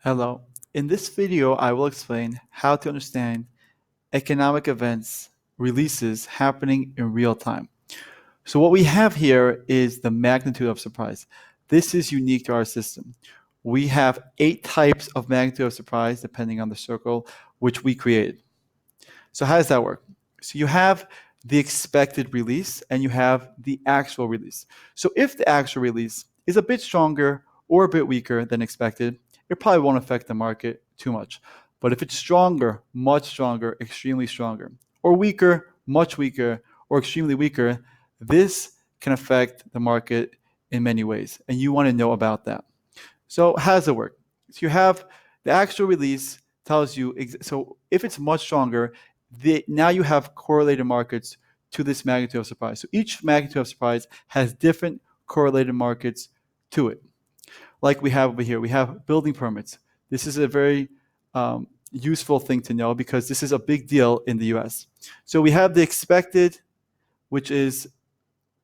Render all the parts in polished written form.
Hello. In this video, I will explain how to understand economic events releases happening in real time. So what we have here is the magnitude of surprise. This is unique to our system. We have 8 types of magnitude of surprise depending on the circle which we created. So how does that work? So you have the expected release and you have the actual release. So if the actual release is a bit stronger or a bit weaker than expected, it probably won't affect the market too much. But if it's stronger, much stronger, extremely stronger, or weaker, much weaker, or extremely weaker, this can affect the market in many ways. And you want to know about that. So how does it work? So you have the actual release tells you, so if it's much stronger, now you have correlated markets to this magnitude of surprise. So each magnitude of surprise has different correlated markets to it. Like we have over here, we have building permits. This is a very useful thing to know because this is a big deal in the US. So we have the expected, which is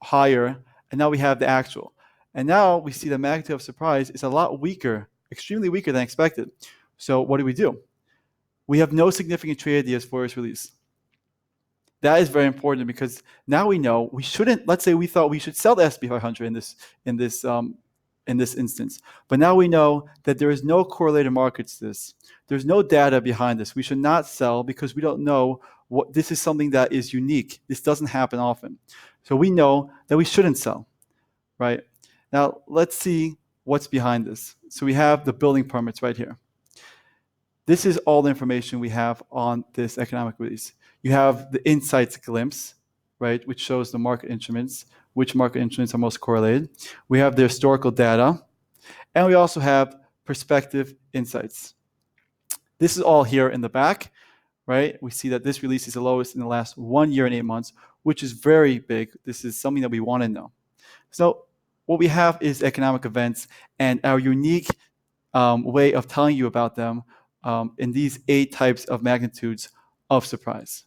higher, and now we have the actual. And now we see the magnitude of surprise is a lot weaker, extremely weaker than expected. So what do? We have no significant trade ideas for its release. That is very important because now we know we shouldn't. Let's say we thought we should sell the SP 500 in this instance, but now we know that there is no correlated markets to this. There's no data behind this. We should not sell because we don't know what this is something that is unique. This doesn't happen often, so we know that we shouldn't sell. Right now, let's see what's behind this. So we have the building permits right here. This is all the information we have on this economic release. You have the insights glimpse, right, which shows the market instruments, which market instruments are most correlated. We have the historical data, and we also have perspective insights. This is all here in the back, right? We see that this release is the lowest in the last 1 year and 8 months, which is very big. This is something that we want to know. So what we have is economic events and our unique way of telling you about them in these 8 types of magnitudes of surprise.